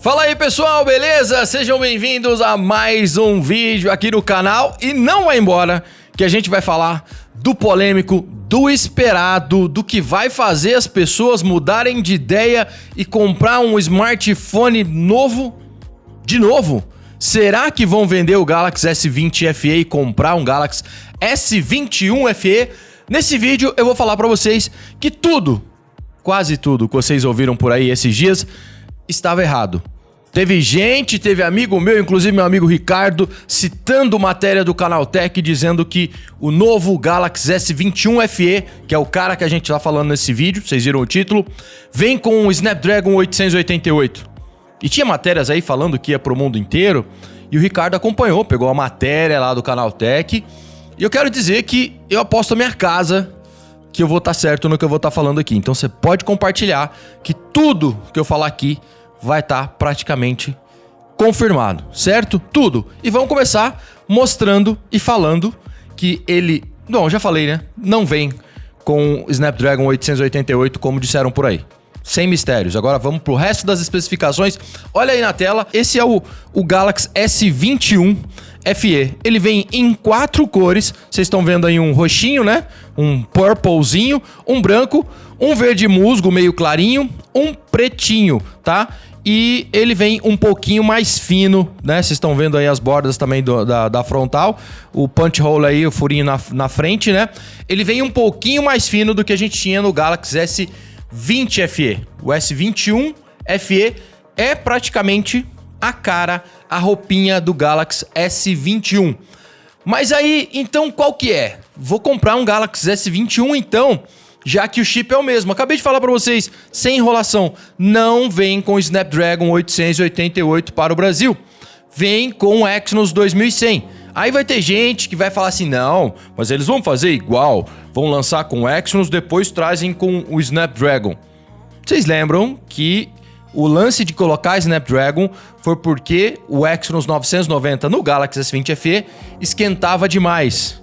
Fala aí pessoal, beleza? Sejam bem-vindos a mais um vídeo aqui no canal. E não vai embora que a gente vai falar do polêmico, do esperado, do que vai fazer as pessoas mudarem de ideia e comprar um smartphone novo. De novo? Será que vão vender o Galaxy S20 FE e comprar um Galaxy S21 FE? Nesse vídeo eu vou falar pra vocês que tudo, quase tudo que vocês ouviram por aí esses dias estava errado. Teve amigo meu, inclusive meu amigo Ricardo, citando matéria do Canaltech dizendo que o novo Galaxy S21 FE, que é o cara que a gente tá falando nesse vídeo, vocês viram o título, vem com o Snapdragon 888. E tinha matérias aí falando que ia pro mundo inteiro, e o Ricardo acompanhou, pegou a matéria lá do Canaltech, e eu quero dizer que eu aposto a minha casa que eu vou estar certo no que eu vou estar falando aqui. Então você pode compartilhar que tudo que eu falar aqui vai estar praticamente confirmado, certo? Tudo. E vamos começar mostrando e falando que ele... Bom, já falei, né? Não vem com o Snapdragon 888 como disseram por aí. Sem mistérios. Agora vamos pro resto das especificações. Olha aí na tela. Esse é o Galaxy S21 FE. Ele vem em 4 cores. Vocês estão vendo aí um roxinho, né? Um purplezinho, um branco, um verde musgo meio clarinho, um pretinho, tá? E ele vem um pouquinho mais fino, né? Vocês estão vendo aí as bordas também da frontal. O punch hole aí, o furinho na frente, né? Ele vem um pouquinho mais fino do que a gente tinha no Galaxy S20 FE. O S21 FE é praticamente a cara, a roupinha do Galaxy S21. Mas aí, então qual que é? Vou comprar um Galaxy S21 então, já que o chip é o mesmo. Acabei de falar para vocês, sem enrolação, não vem com o Snapdragon 888 para o Brasil. Vem com o Exynos 2100. Aí vai ter gente que vai falar assim, não, mas eles vão fazer igual. Vão lançar com o Exynos, depois trazem com o Snapdragon. Vocês lembram que o lance de colocar Snapdragon foi porque o Exynos 990 no Galaxy S20 FE esquentava demais.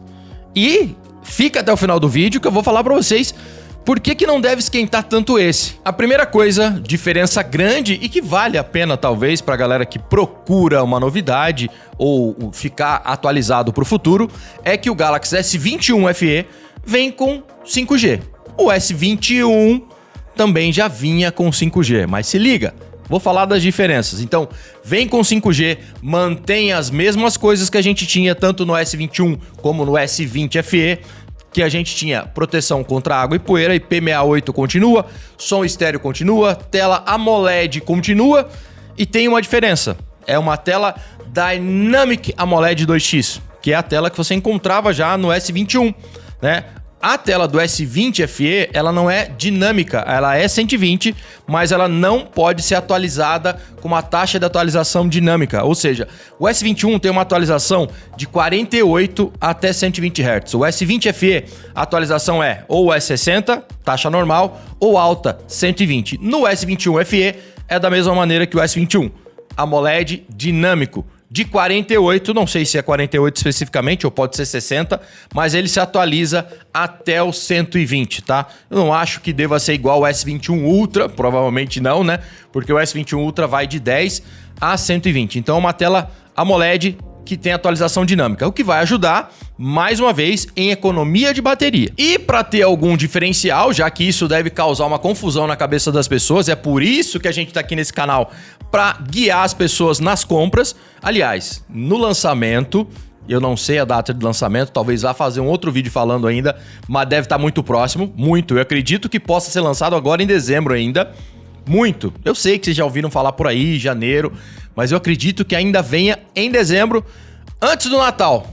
E fica até o final do vídeo que eu vou falar para vocês por que não deve esquentar tanto esse. A primeira coisa, diferença grande e que vale a pena talvez para a galera que procura uma novidade ou ficar atualizado para o futuro, é que o Galaxy S21 FE vem com 5G. O S21 também já vinha com 5G, mas se liga, vou falar das diferenças. Então, vem com 5G, mantém as mesmas coisas que a gente tinha tanto no S21 como no S20 FE, que a gente tinha proteção contra água e poeira, IP68 continua, som estéreo continua, tela AMOLED continua e tem uma diferença. É uma tela Dynamic AMOLED 2X, que é a tela que você encontrava já no S21, né? A tela do S20 FE, ela não é dinâmica, ela é 120, mas ela não pode ser atualizada com uma taxa de atualização dinâmica. Ou seja, o S21 tem uma atualização de 48 até 120 Hz. O S20 FE, a atualização é ou S60, taxa normal, ou alta, 120. No S21 FE, é da mesma maneira que o S21, AMOLED dinâmico. De 48, não sei se é 48 especificamente ou pode ser 60, mas ele se atualiza até o 120, tá? Eu não acho que deva ser igual ao S21 Ultra, provavelmente não, né? Porque o S21 Ultra vai de 10 a 120. Então é uma tela AMOLED que tem atualização dinâmica, o que vai ajudar, mais uma vez, em economia de bateria. E para ter algum diferencial, já que isso deve causar uma confusão na cabeça das pessoas, é por isso que a gente tá aqui nesse canal, para guiar as pessoas nas compras. Aliás, no lançamento, eu não sei a data de lançamento, talvez vá fazer um outro vídeo falando ainda, mas deve estar muito próximo, muito. Eu acredito que possa ser lançado agora em dezembro ainda, muito. Eu sei que vocês já ouviram falar por aí, janeiro, mas eu acredito que ainda venha em dezembro, antes do Natal.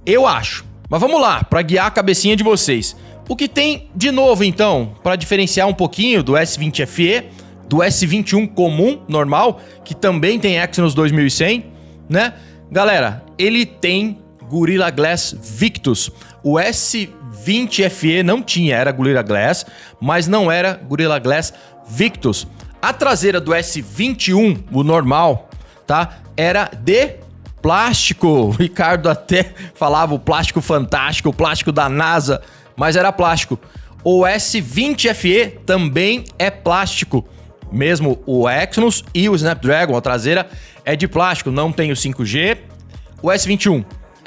Eu acho. Mas vamos lá, para guiar a cabecinha de vocês. O que tem de novo, então, para diferenciar um pouquinho do S20 FE, do S21 comum, normal, que também tem Exynos 2100, né? Galera, ele tem Gorilla Glass Victus. O S20 FE não tinha, era Gorilla Glass, mas não era Gorilla Glass Victus. A traseira do S21, o normal, tá? Era de plástico. O Ricardo até falava o plástico fantástico, o plástico da NASA, mas era plástico. O S20 FE também é plástico. Mesmo o Exynos e o Snapdragon, a traseira, é de plástico, não tem o 5G. O S21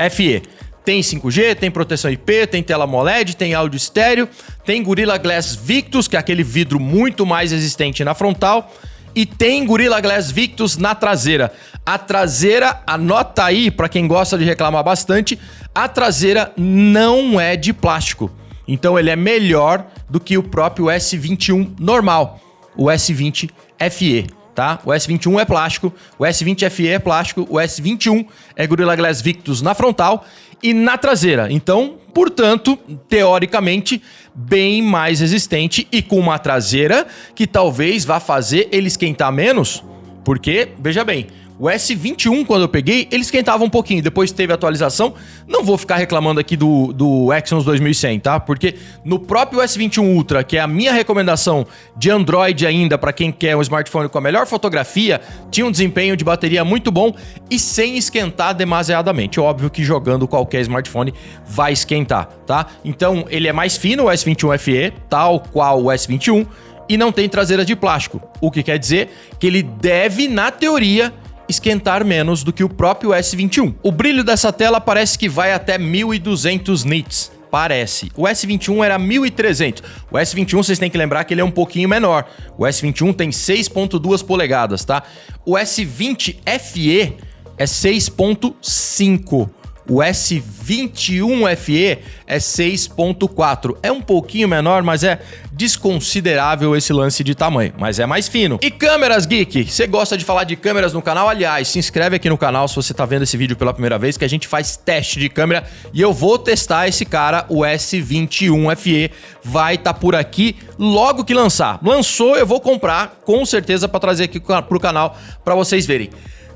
FE tem 5G, tem proteção IP, tem tela AMOLED, tem áudio estéreo, tem Gorilla Glass Victus, que é aquele vidro muito mais resistente na frontal, e tem Gorilla Glass Victus na traseira. A traseira, anota aí, para quem gosta de reclamar bastante, a traseira não é de plástico. Então ele é melhor do que o próprio S21 normal, o S20 FE, tá? O S21 é plástico, o S20 FE é plástico, o S21 é Gorilla Glass Victus na frontal e na traseira. Então, portanto, teoricamente, bem mais resistente e com uma traseira que talvez vá fazer ele esquentar menos, porque, veja bem, o S21, quando eu peguei, ele esquentava um pouquinho. Depois teve atualização. Não vou ficar reclamando aqui do Exynos 2100, tá? Porque no próprio S21 Ultra, que é a minha recomendação de Android ainda, para quem quer um smartphone com a melhor fotografia, tinha um desempenho de bateria muito bom e sem esquentar demasiadamente. Óbvio que jogando qualquer smartphone vai esquentar, tá? Então, ele é mais fino, o S21 FE, tal qual o S21, e não tem traseira de plástico. O que quer dizer que ele deve, na teoria, esquentar menos do que o próprio S21. O brilho dessa tela parece que vai até 1200 nits. Parece. O S21 era 1300. O S21, vocês têm que lembrar que ele é um pouquinho menor. O S21 tem 6.2 polegadas, tá? O S20 FE é 6.5. O S21 FE é 6.4. É um pouquinho menor, mas é desconsiderável esse lance de tamanho. Mas é mais fino. E câmeras, Geek? Você gosta de falar de câmeras no canal? Aliás, se inscreve aqui no canal se você tá vendo esse vídeo pela primeira vez, que a gente faz teste de câmera e eu vou testar esse cara, o S21 FE. Vai estar por aqui logo que lançar. Lançou, eu vou comprar, com certeza, para trazer aqui pro canal para vocês verem.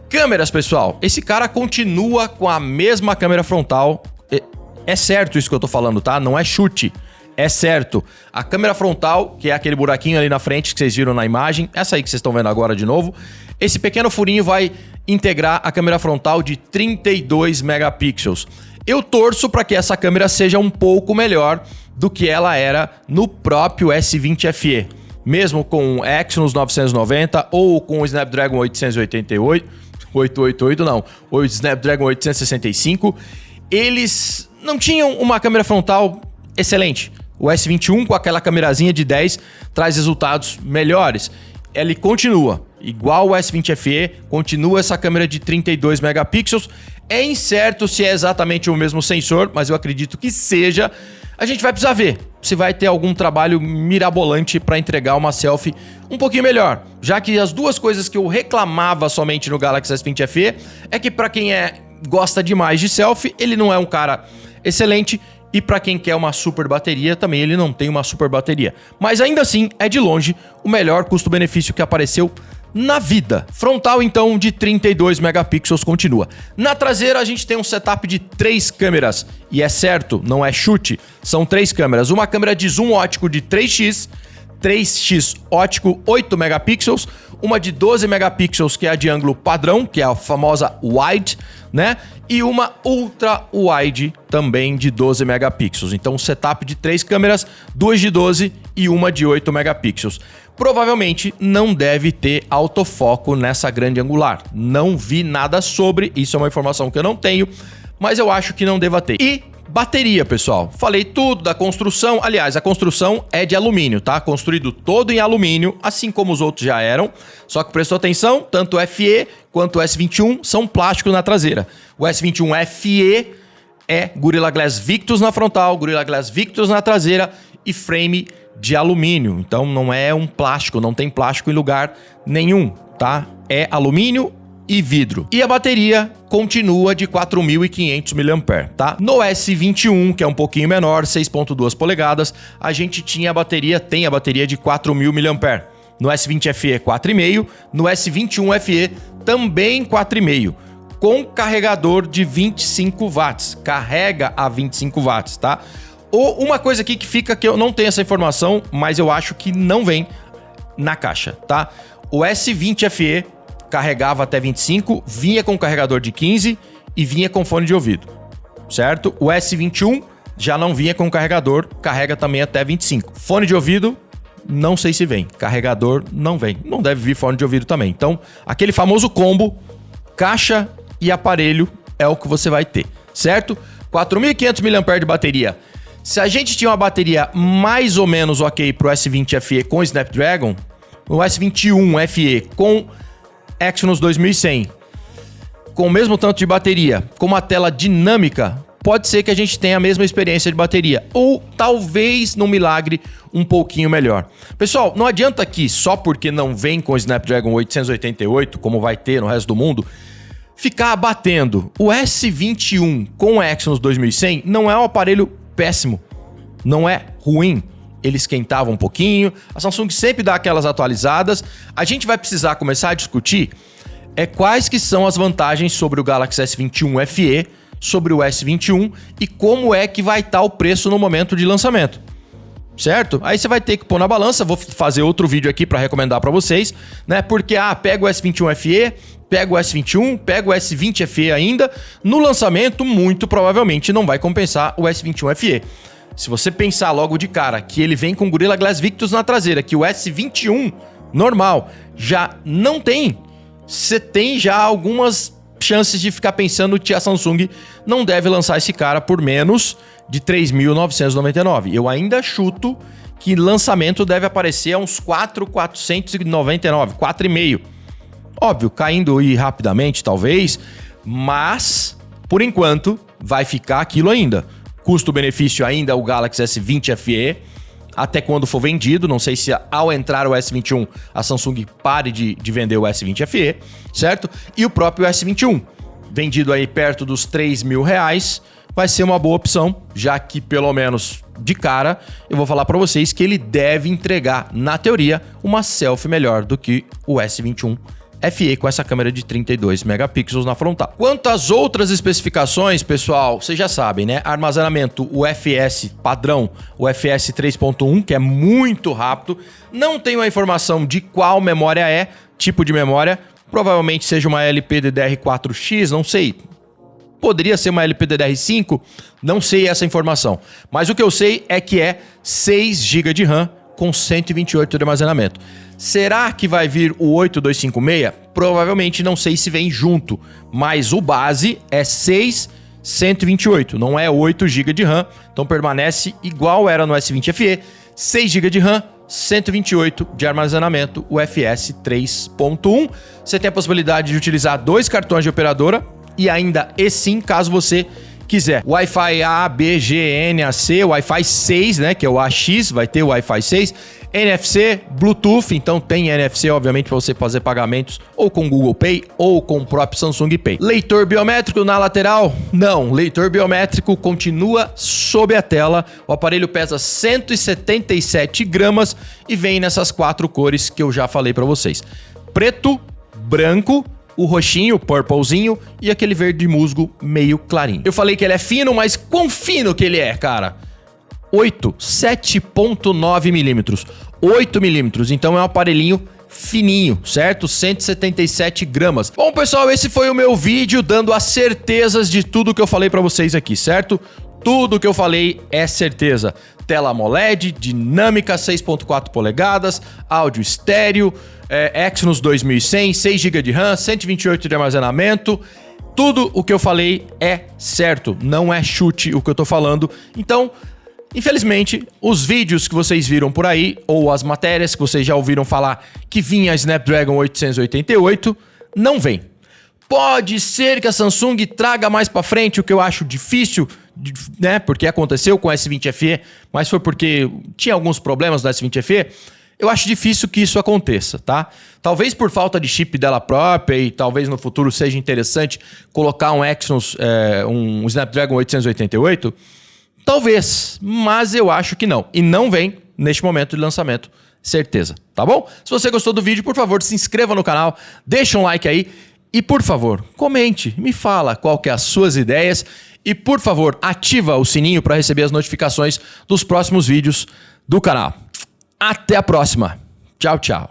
Câmeras, pessoal, esse cara continua com a mesma câmera frontal. É certo isso que eu tô falando, tá? Não é chute, é certo. A câmera frontal, que é aquele buraquinho ali na frente que vocês viram na imagem, essa aí que vocês estão vendo agora de novo, esse pequeno furinho vai integrar a câmera frontal de 32 megapixels. Eu torço para que essa câmera seja um pouco melhor do que ela era no próprio S20 FE. Mesmo com o Exynos 990 ou com o Snapdragon 888 não, o Snapdragon 865, eles não tinham uma câmera frontal excelente. O S21 com aquela câmerazinha de 10 traz resultados melhores. Ele continua, igual o S20 FE, continua essa câmera de 32 megapixels. É incerto se é exatamente o mesmo sensor, mas eu acredito que seja. A gente vai precisar ver se vai ter algum trabalho mirabolante para entregar uma selfie um pouquinho melhor. Já que as duas coisas que eu reclamava somente no Galaxy S20 FE é que para quem gosta demais de selfie, ele não é um cara excelente, e para quem quer uma super bateria, também ele não tem uma super bateria. Mas ainda assim, é de longe o melhor custo-benefício que apareceu na vida. Frontal, então, de 32 megapixels continua. Na traseira, a gente tem um setup de 3 câmeras. E é certo, não é chute. São 3 câmeras. Uma câmera de zoom ótico de 3x, 3x ótico 8 megapixels. Uma de 12 megapixels, que é a de ângulo padrão, que é a famosa wide, né? E uma ultra wide também de 12 megapixels. Então, um setup de 3 câmeras, 2 de 12 e uma de 8 megapixels. Provavelmente não deve ter autofoco nessa grande angular. Não vi nada sobre, isso é uma informação que eu não tenho, mas eu acho que não deva ter. E bateria, pessoal. Falei tudo da construção. Aliás, a construção é de alumínio, tá? Construído todo em alumínio, assim como os outros já eram. Só que prestou atenção, tanto o FE quanto o S21 são plásticos na traseira. O S21 FE é Gorilla Glass Victus na frontal, Gorilla Glass Victus na traseira e frame de alumínio. Então não é um plástico, não tem plástico em lugar nenhum, tá? É alumínio e vidro. E a bateria continua de 4.500 mAh, tá? No S21, que é um pouquinho menor, 6.2 polegadas, a gente tem a bateria de 4.000 mAh. No S20 FE 4,5, no S21 FE também 4,5, com carregador de 25 watts. Carrega a 25 watts, tá? Ou uma coisa aqui que fica, que eu não tenho essa informação, mas eu acho que não vem na caixa, tá? O S20 FE carregava até 25, vinha com carregador de 15 e vinha com fone de ouvido, certo? O S21 já não vinha com carregador, carrega também até 25. Fone de ouvido não sei se vem. Carregador não vem. Não deve vir fone de ouvido também. Então, aquele famoso combo, caixa e aparelho é o que você vai ter, certo? 4.500 mAh de bateria. Se a gente tinha uma bateria mais ou menos ok pro S20 FE com Snapdragon, o S21 FE com Exynos 2100, com o mesmo tanto de bateria, com uma tela dinâmica, pode ser que a gente tenha a mesma experiência de bateria. Ou talvez, num milagre, um pouquinho melhor. Pessoal, não adianta aqui, só porque não vem com o Snapdragon 888, como vai ter no resto do mundo, ficar abatendo. O S21 com o Exynos 2100 não é um aparelho péssimo. Não é ruim. Ele esquentava um pouquinho. A Samsung sempre dá aquelas atualizadas. A gente vai precisar começar a discutir quais que são as vantagens sobre o Galaxy S21 FE, sobre o S21 e como é que vai estar o preço no momento de lançamento. Certo? Aí você vai ter que pôr na balança. Vou fazer outro vídeo aqui para recomendar para vocês, né? Porque pega o S21 FE, pega o S21, pega o S20 FE ainda. No lançamento, muito provavelmente não vai compensar o S21 FE. Se você pensar logo de cara que ele vem com Gorilla Glass Victus na traseira, que o S21 normal já não tem, você tem já algumas chances de ficar pensando que a Samsung não deve lançar esse cara por menos de 3.999. Eu ainda chuto que lançamento deve aparecer a uns 4.499, 4,5. Óbvio, caindo aí rapidamente talvez, mas por enquanto vai ficar aquilo ainda. Custo-benefício ainda o Galaxy S20 FE, até quando for vendido. Não sei se ao entrar o S21 a Samsung pare de vender o S20 FE, certo? E o próprio S21, vendido aí perto dos R$3.000, vai ser uma boa opção, já que pelo menos de cara eu vou falar para vocês que ele deve entregar, na teoria, uma selfie melhor do que o S21 FE com essa câmera de 32 megapixels na frontal. Quanto às outras especificações, pessoal, vocês já sabem, né? Armazenamento, o UFS padrão, o UFS 3.1, que é muito rápido. Não tenho a informação de qual memória é, tipo de memória. Provavelmente seja uma LPDDR4X, não sei. Poderia ser uma LPDDR5, não sei essa informação. Mas o que eu sei é que é 6 GB de RAM com 128 de armazenamento. Será que vai vir o 8256? Provavelmente não sei se vem junto, mas o base é 6, 128, não é 8 GB de RAM, então permanece igual era no S20 FE, 6 GB de RAM, 128 de armazenamento, UFS 3.1. Você tem a possibilidade de utilizar 2 cartões de operadora e ainda eSIM, caso você quiser. Wi-Fi A, B, G, N, AC, Wi-Fi 6, né, que é o AX, vai ter o Wi-Fi 6, NFC, Bluetooth, então tem NFC, obviamente, para você fazer pagamentos ou com Google Pay ou com o próprio Samsung Pay. Leitor biométrico na lateral? Não, leitor biométrico continua sob a tela. O aparelho pesa 177 gramas e vem nessas 4 cores que eu já falei para vocês. Preto, branco, o roxinho, o purplezinho e aquele verde musgo meio clarinho. Eu falei que ele é fino, mas quão fino que ele é, cara? 7.9 milímetros. 8 milímetros, então é um aparelhinho fininho, certo? 177 gramas. Bom, pessoal, esse foi o meu vídeo dando as certezas de tudo que eu falei pra vocês aqui, certo? Tudo que eu falei é certeza. Tela AMOLED, dinâmica 6.4 polegadas, áudio estéreo, Exynos 2100, 6 GB de RAM, 128 de armazenamento. Tudo o que eu falei é certo, não é chute o que eu tô falando. Então, infelizmente, os vídeos que vocês viram por aí, ou as matérias que vocês já ouviram falar que vinha a Snapdragon 888, não vem. Pode ser que a Samsung traga mais pra frente, o que eu acho difícil, né? Porque aconteceu com o S20 FE, mas foi porque tinha alguns problemas no S20 FE. Eu acho difícil que isso aconteça, tá? Talvez por falta de chip dela própria e talvez no futuro seja interessante colocar um Exynos, um Snapdragon 888. Talvez, mas eu acho que não. E não vem neste momento de lançamento, certeza, tá bom? Se você gostou do vídeo, por favor, se inscreva no canal, deixa um like aí e, por favor, comente, me fala qual que é as suas ideias e, por favor, ativa o sininho para receber as notificações dos próximos vídeos do canal. Até a próxima. Tchau, tchau.